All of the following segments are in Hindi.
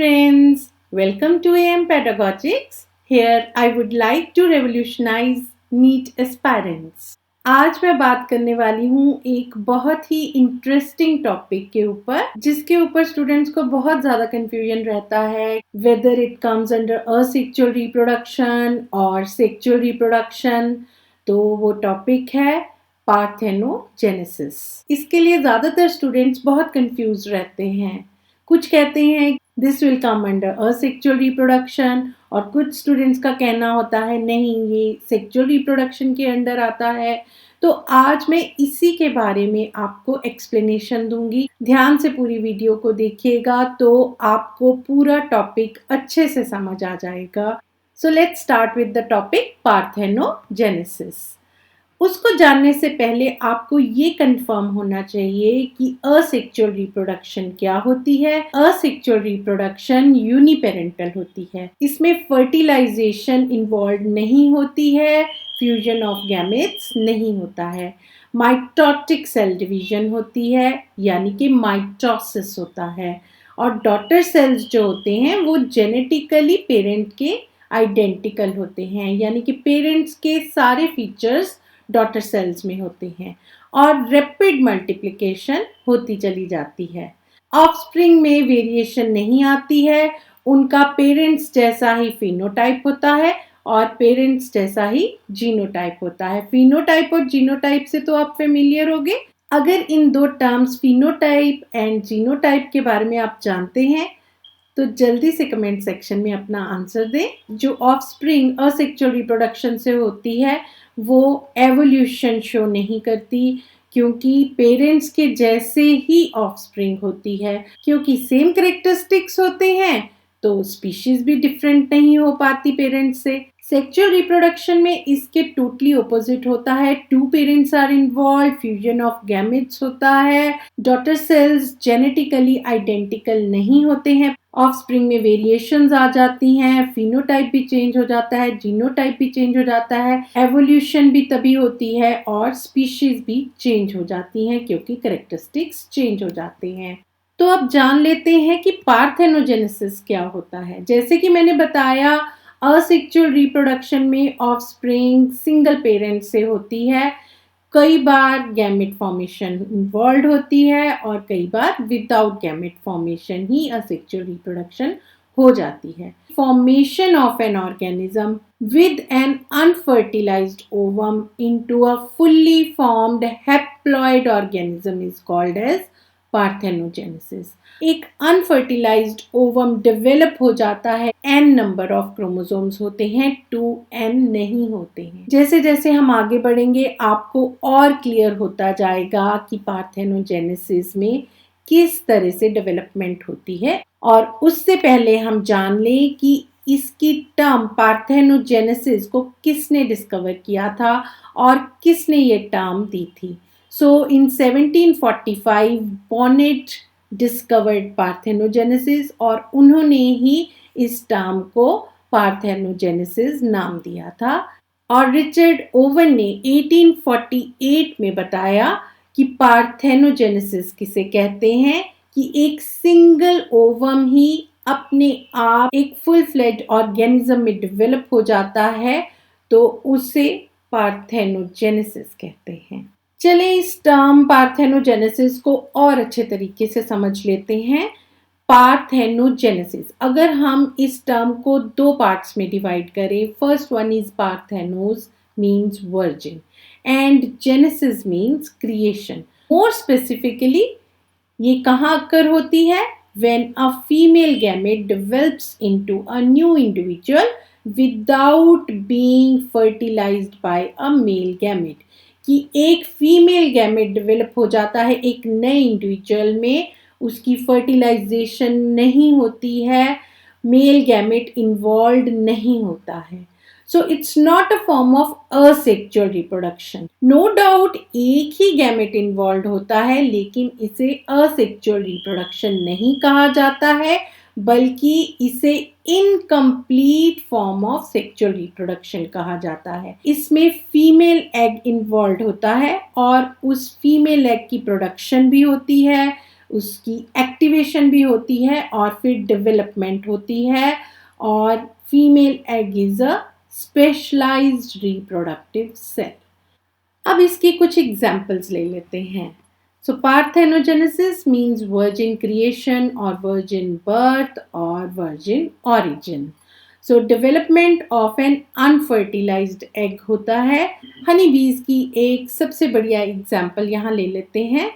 friends, welcome to AM Pedagogics. Here I would like to revolutionize NEET aspirants. आज मैं बात करने वाली हूँ एक बहुत ही इंटरेस्टिंग टॉपिक के ऊपर जिसके ऊपर स्टूडेंट्स को बहुत ज़्यादा कंफ्यूजन रहता है whether it comes under asexual reproduction और सेक्सुअल रिप्रोडक्शन। तो वो टॉपिक है पार्थेनोजेनेसिस। इसके लिए ज़्यादातर स्टूडेंट्स बहुत कंफ्यूज रहते हैं। कुछ कहते हैं this will come under asexual reproduction और कुछ स्टूडेंट्स का कहना होता है नहीं ये सेक्सुअल रिप्रोडक्शन के अंडर आता है। तो आज मैं इसी के बारे में आपको एक्सप्लेनेशन दूंगी। ध्यान से पूरी वीडियो को देखिएगा तो आपको पूरा टॉपिक अच्छे से समझ आ जाएगा। So let's start with the topic parthenogenesis. उसको जानने से पहले आपको ये कंफर्म होना चाहिए कि असेक्सुअल रिप्रोडक्शन क्या होती है। असेक्सुअल रिप्रोडक्शन यूनिपेरेंटल होती है। इसमें फर्टिलाइजेशन इन्वॉल्व नहीं होती है, फ्यूजन ऑफ गैमेट्स नहीं होता है, माइटोटिक सेल डिवीजन होती है यानी कि माइटोसिस होता है और डॉटर सेल्स जो होते हैं वो जेनेटिकली पेरेंट के आइडेंटिकल होते हैं यानी कि पेरेंट्स के सारे फीचर्स डॉटर सेल्स में होते हैं और रैपिड मल्टीप्लिकेशन होती चली जाती है। ऑफस्प्रिंग में वेरिएशन नहीं आती है, उनका पेरेंट्स जैसा ही फिनोटाइप होता है और पेरेंट्स जैसा ही जीनोटाइप होता है। फिनोटाइप और जीनोटाइप से तो आप फेमिलियर होंगे। अगर इन दो टर्म्स फिनोटाइप एंड जीनोटाइप के बारे में आप जानते हैं तो जल्दी से कमेंट सेक्शन में अपना आंसर दें। जो ऑफस्प्रिंग असेक्सुअल रिप्रोडक्शन से होती है वो एवोल्यूशन शो नहीं करती क्योंकि पेरेंट्स के जैसे ही ऑफस्प्रिंग होती है। क्योंकि सेम कैरेक्टरिस्टिक्स होते हैं तो स्पीशीज भी डिफरेंट नहीं हो पाती पेरेंट्स से। सेक्सुअल रिप्रोडक्शन में इसके टोटली ऑपोजिट होता है। Two parents are involve, fusion of gametes होता है, डॉटर सेल्स जेनेटिकली आइडेंटिकल नहीं होते हैं, ऑफस्प्रिंग में वेरिएशंस आ जाती हैं, फिनोटाइप भी चेंज हो जाता है, जीनोटाइप भी चेंज हो जाता है, एवोल्यूशन भी तभी होती है और स्पीशीज भी चेंज हो जाती हैं क्योंकि कैरेक्टरिस्टिक्स चेंज हो जाते हैं। तो अब जान लेते हैं कि पार्थेनोजेनेसिस क्या होता है। जैसे कि मैंने बताया असेक्सुअल रिप्रोडक्शन में ऑफस्प्रिंग सिंगल पेरेंट से होती है। कई बार गैमेट फॉर्मेशन इन्वॉल्व होती है और कई बार विदाउट गैमेट फॉर्मेशन ही असेक्सुअल रिप्रोडक्शन हो जाती है। Formation of an organism with an unfertilised ovum into a fully formed haploid organism is called as parthenogenesis. एक अनफर्टिलाइज्ड ओवम डेवलप हो जाता है, n नंबर ऑफ क्रोमोसोम्स होते हैं, 2n नहीं होते हैं। जैसे जैसे हम आगे बढ़ेंगे आपको और क्लियर होता जाएगा कि पार्थेनोजेनेसिस में किस तरह से डेवलपमेंट होती है। और उससे पहले हम जान लें कि इसकी टर्म पार्थेनोजेनेसिस को किसने डिस्कवर किया था और किसने ये टर्म दी थी। So in 1745 Bonnet discovered parthenogenesis और उन्होंने ही इस टर्म को पार्थेनोजेनेसिस नाम दिया था। और रिचर्ड ओवन ने 1848 में बताया कि पार्थेनोजेनेसिस किसे कहते हैं कि एक सिंगल ओवम ही अपने आप एक फुल फ्लेज्ड ऑर्गेनिज्म में डेवलप हो जाता है तो उसे पार्थेनोजेनेसिस कहते हैं। चलें इस टर्म पार्थेनोजेनेसिस को और अच्छे तरीके से समझ लेते हैं। पार्थेनोजेनेसिस, अगर हम इस टर्म को दो पार्ट्स में डिवाइड करें, first one is parthenos means virgin and genesis means creation. More specifically ये कहाँ अक्कर होती है? When a female gamete develops into a new individual without being fertilized by a male gamete, कि एक फीमेल गैमेट डेवलप हो जाता है एक नए इंडिविजुअल में, उसकी फर्टिलाइजेशन नहीं होती है, मेल गैमेट इन्वॉल्व नहीं होता है। So it's not a form of asexual reproduction. No doubt एक ही गैमेट इन्वॉल्व होता है लेकिन इसे असेक्सुअल रिप्रोडक्शन नहीं कहा जाता है बल्कि इसे incomplete form of sexual reproduction कहा जाता है। इसमें फीमेल एग इन्वॉल्व होता है और उस फीमेल एग की प्रोडक्शन भी होती है, उसकी एक्टिवेशन भी होती है और फिर डेवलपमेंट होती है और female egg is a specialised reproductive cell. अब इसके कुछ एग्जाम्पल्स ले लेते हैं। So parthenogenesis means virgin creation और वर्जिन बर्थ और virgin origin. So development of an unfertilised egg होता है। हनी बीज की एक सबसे बढ़िया एग्जाम्पल यहाँ ले लेते हैं।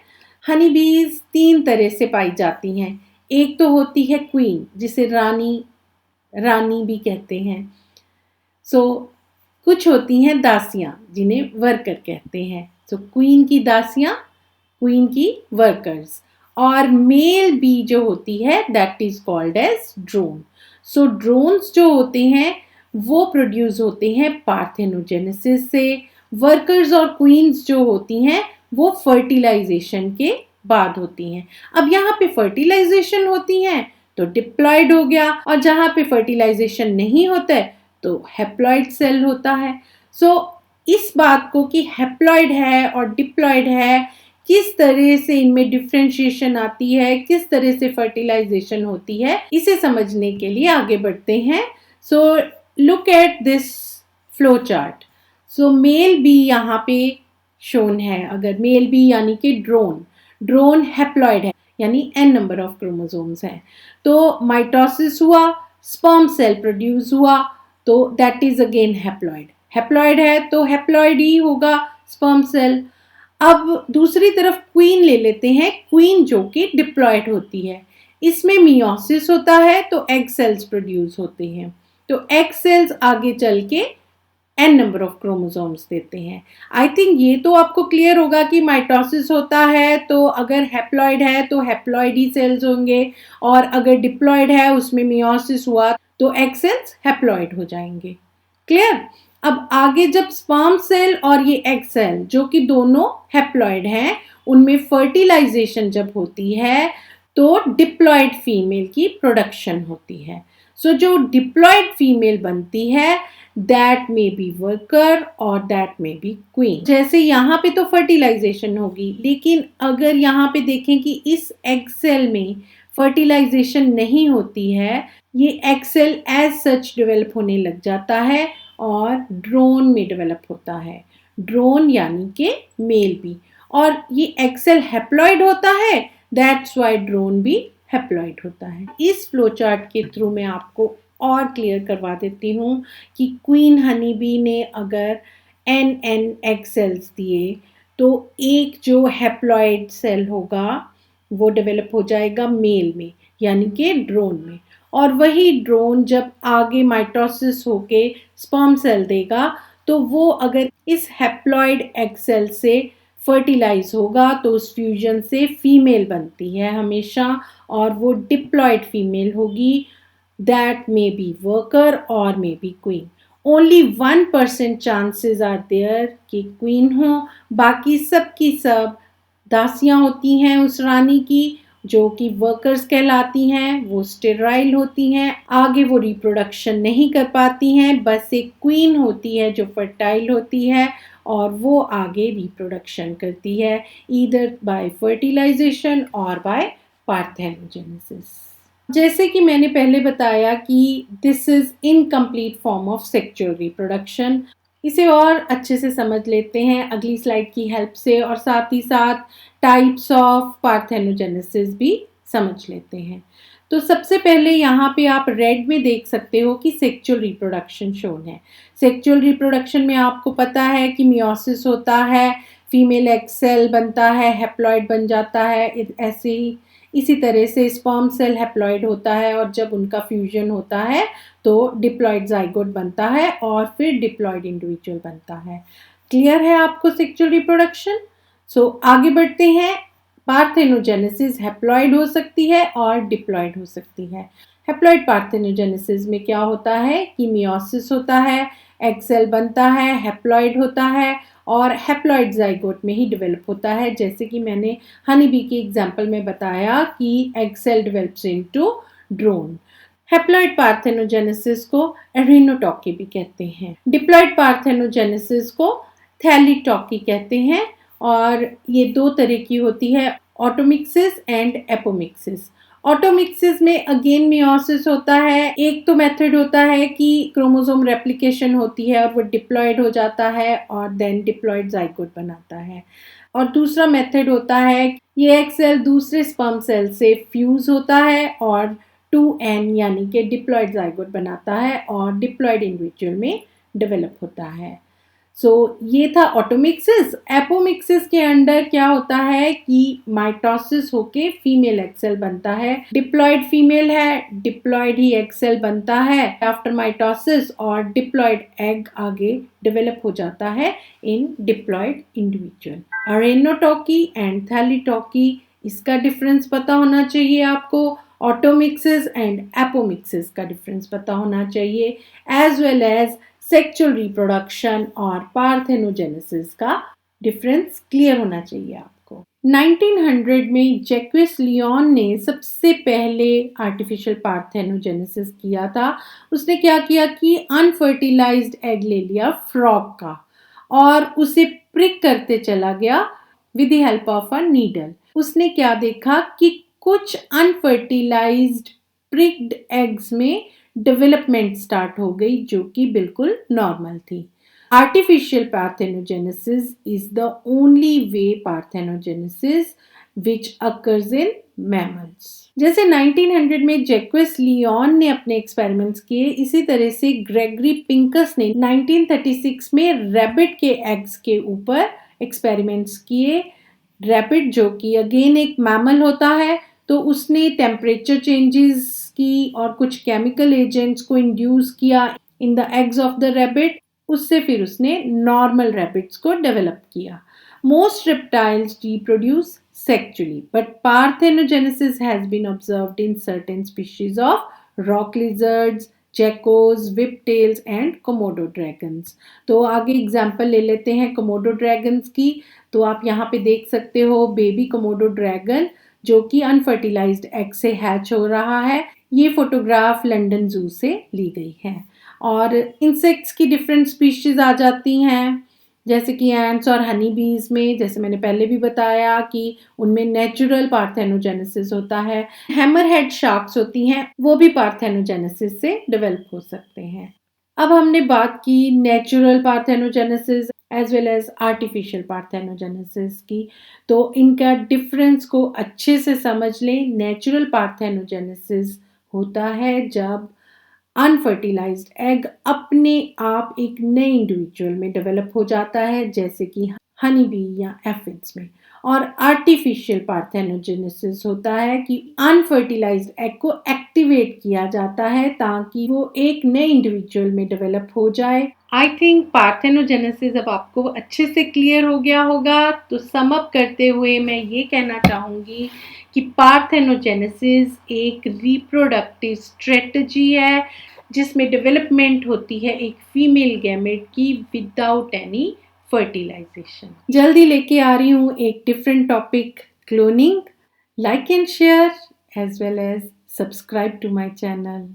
हनी बीज 3 तरह से पाई जाती हैं। एक तो होती है क्वीन, जिसे रानी भी कहते हैं। सो कुछ होती हैं दासियां, जिन्हें वर्कर कहते हैं। सो क्वीन की दासियां, क्वीन की वर्कर्स। और मेल बी जो होती है that is called as drone. So drones जो होते हैं वो प्रोड्यूस होते हैं पार्थेनोजेनेसिस से। वर्कर्स और क्वींस जो होती हैं वो फर्टिलाइजेशन के बाद होती हैं। अब यहाँ पे फर्टिलाइजेशन होती हैं तो डिप्लॉयड हो गया, और जहाँ पे फर्टिलाइजेशन नहीं होता है तो हैप्लॉइड सेल होता है। सो इस बात को कि हैप्लॉइड है और डिप्लॉयड है, किस तरह से इनमें डिफ्रेंशिएशन आती है, किस तरह से फर्टिलाइजेशन होती है, इसे समझने के लिए आगे बढ़ते हैं। So look at this flow chart. So male bee यहाँ पे शोन है। अगर मेल बी यानी कि ड्रोन हैप्लॉइड है, यानी n नंबर ऑफ क्रोमोसोम्स हैं। तो माइटोसिस हुआ, स्पर्म सेल प्रोड्यूस हुआ, तो दैट इज अगेन हैप्लॉइड है तो हैप्लॉइड ही होगा स्पर्म सेल। अब दूसरी तरफ क्वीन ले लेते हैं, क्वीन जो कि डिप्लॉयड होती है। इसमें मियोसिस होता है तो एग सेल्स प्रोड्यूस होते हैं। तो एग सेल्स आगे चल के n नंबर ऑफ क्रोमोसोम्स देते हैं। आई थिंक ये तो आपको क्लियर होगा कि माइटोसिस होता है तो अगर हैप्लॉइड है तो हैप्लॉइड ही सेल्स होंगे, और अगर डिप्लॉयड है उसमें मियोसिस हुआ तो एग सेल्स हैप्लॉइड हो जाएंगे। क्लियर? अब आगे जब स्पर्म सेल और ये एग सेल जो कि दोनों हैप्लॉइड हैं, उनमें फर्टिलाइजेशन जब होती है तो डिप्लॉयड फीमेल की प्रोडक्शन होती है। सो जो डिप्लॉयड फीमेल बनती है दैट मे बी वर्कर और दैट मे बी क्वीन। जैसे यहाँ पे तो फर्टिलाइजेशन होगी, लेकिन अगर यहाँ पे देखें कि इस एग सेल में फर्टिलाइजेशन नहीं होती है, ये egg cell as such develop होने लग जाता है और ड्रोन में डेवलप होता है। ड्रोन यानी कि मेल बी, और ये एग सेल हैप्लॉइड होता है, दैट्स वाई ड्रोन भी हैप्लॉइड होता है। इस फ्लो चार्ट के थ्रू मैं आपको और क्लियर करवा देती हूँ कि क्वीन हनी बी ने अगर n एग सेल्स दिए तो एक जो हैप्लॉइड सेल होगा वो डेवलप हो जाएगा मेल में, यानी कि ड्रोन में, और वही ड्रोन जब आगे माइटोसिस होके स्पर्म सेल देगा तो वो अगर इस हैप्लॉइड एग सेल से फर्टिलाइज होगा तो उस फ्यूजन से फीमेल बनती है हमेशा, और वो डिप्लॉयड फीमेल होगी। दैट मे बी वर्कर और may be queen. Only 1% chances are there कि क्वीन हो, बाकी सब की सब दासियां होती हैं उस रानी की, जो कि वर्कर्स कहलाती हैं। वो स्टेराइल होती हैं, आगे वो रिप्रोडक्शन नहीं कर पाती हैं। बस एक क्वीन होती है जो फर्टाइल होती है और वो आगे रिप्रोडक्शन करती है, ईदर बाय फर्टिलाइजेशन और बाय पार्थेनोजेनेसिस। जैसे कि मैंने पहले बताया कि this is incomplete form of sexual reproduction. इसे और अच्छे से समझ लेते हैं अगली स्लाइड की हेल्प से, और साथ ही साथ टाइप्स ऑफ पार्थेनोजेनेसिस भी समझ लेते हैं। तो सबसे पहले यहाँ पे आप रेड में देख सकते हो कि सेक्सुअल रिप्रोडक्शन शोन है। सेक्सुअल रिप्रोडक्शन में आपको पता है कि मियोसिस होता है, फीमेल एग सेल बनता है, हैप्लॉइड बन जाता है, ऐसे ही इसी तरह से स्पर्म सेल हैप्लॉइड होता है, और जब उनका फ्यूजन होता है तो डिप्लॉइड जाइगोट बनता है और फिर डिप्लॉइड इंडिविजुअल बनता है। क्लियर है आपको सेक्सुअल रिप्रोडक्शन? सो आगे बढ़ते हैं। पार्थेनोजेनेसिस हैप्लॉइड हो सकती है और डिप्लॉइड हो सकती है। हैप्लॉइड पार्थेनोजेनेसिस में क्या होता है कि मियोसिस होता है, एग सेल बनता है, हैप्लॉइड होता है और हैप्लॉइड जाइगोट में ही डेवलप होता है। जैसे कि मैंने हनी बी की एग्जांपल में बताया कि egg cell develops into drone. Haploid parthenogenesis को एरिनोटॉकी भी कहते हैं। डिप्लॉइड पार्थेनोजेनेसिस को थैलीटॉकी कहते हैं, और ये 2 तरह की होती है। ऑटोमिक्सिस एंड एपोमिक्सिस। ऑटोमिक्सिस में अगेन मियोसिस होता है। एक तो मेथड होता है कि क्रोमोसोम रेप्लिकेशन होती है और वो डिप्लॉयड हो जाता है और देन डिप्लॉयड जाइगोट बनाता है। और दूसरा मेथड होता है ये एग सेल दूसरे स्पर्म सेल से फ्यूज होता है और 2n यानी कि डिप्लॉयड जाइगोट बनाता है और डिप्लॉयड इंडिविजुअल में डेवलप होता है। ये था ऑटोमिक्सिस। एपोमिक्सिस के अंडर क्या होता है कि माइटोसिस होके फीमेल एग सेल बनता है। डिप्लॉयड फीमेल है, डिप्लॉयड ही एग सेल बनता है आफ्टर माइटोसिस और डिप्लॉयड एग आगे डेवलप हो जाता है in diploid individual. Arrhenotoky and thelytoky, इसका डिफरेंस पता होना चाहिए आपको। ऑटोमिक्सिस एंड एपोमिक्सिस का डिफरेंस पता होना चाहिए, as well as sexual reproduction और पार्थेनोजेनेसिस का डिफरेंस क्लियर होना चाहिए आपको। 1900 में जैक्विस लियोन ने सबसे पहले आर्टिफिशियल पार्थेनोजेनेसिस किया था। उसने क्या किया कि अनफर्टिलाइज्ड एग ले लिया फ्रॉग का और उसे प्रिक करते चला गया with the help of a needle. उसने क्या देखा कि कुछ अनफर्टिलाइज्ड प्रिक्ड एग्स में डेवलपमेंट स्टार्ट हो गई जो कि बिल्कुल नॉर्मल थी। Artificial parthenogenesis is the only way parthenogenesis which occurs in mammals. जैसे 1900 में जैक्विस लियोन ने अपने एक्सपेरिमेंट्स किए, इसी तरह से ग्रेगरी पिंकस ने 1936 में रैबिट के एग्स के ऊपर एक्सपेरिमेंट्स किए। रैबिट जो कि अगेन एक मैमल होता है, तो उसने टेम्परेचर चेंजेस की और कुछ केमिकल एजेंट्स को इंड्यूस किया in the eggs of the rabbit. उससे फिर उसने नॉर्मल रैबिट्स को डेवलप किया। Most reptiles reproduce sexually, but parthenogenesis has been observed in certain species of rock lizards, geckos, whiptails and komodo dragons। तो आगे एग्जाम्पल ले लेते हैं कोमोडो ड्रैगन्स की। तो आप यहाँ पे देख सकते हो बेबी कोमोडो ड्रैगन जो कि अनफर्टिलाइज्ड एग से हैच हो रहा है। ये फोटोग्राफ लंदन जू से ली गई है। और इंसेक्ट्स की डिफरेंट स्पीशीज आ जाती हैं, जैसे कि एंट्स और हनी बीज में, जैसे मैंने पहले भी बताया कि उनमें नेचुरल पार्थेनोजेनेसिस होता है। हैमरहेड शार्क्स होती हैं, वो भी पार्थेनोजेनेसिस से डेवलप हो सकते हैं। अब हमने बात की natural parthenogenesis as well as artificial parthenogenesis की, तो इनका डिफरेंस को अच्छे से समझ लें। नेचुरल पार्थेनोजेनेसिस होता है जब अनफर्टिलाइज्ड एग अपने आप एक नए इंडिविजुअल में डेवलप हो जाता है, जैसे कि हनी बी या एफिड्स में। और आर्टिफिशियल पार्थेनोजेनेसिस होता है कि अनफर्टिलाइज्ड एग को एक्टिवेट किया जाता है ताकि वो एक नए इंडिविजुअल में डेवलप हो जाए। आई थिंक पार्थेनोजेनेसिस अब आपको अच्छे से क्लियर हो गया होगा। तो सम अप करते हुए मैं ये कहना चाहूँगी कि पार्थेनोजेनेसिस एक रिप्रोडक्टिव स्ट्रेटजी है जिसमें डेवलपमेंट होती है एक फीमेल गैमेट की विदाउट एनी फर्टिलाइजेशन। जल्दी लेके आ रही हूँ एक different topic, cloning. Like and share as well as subscribe to my channel.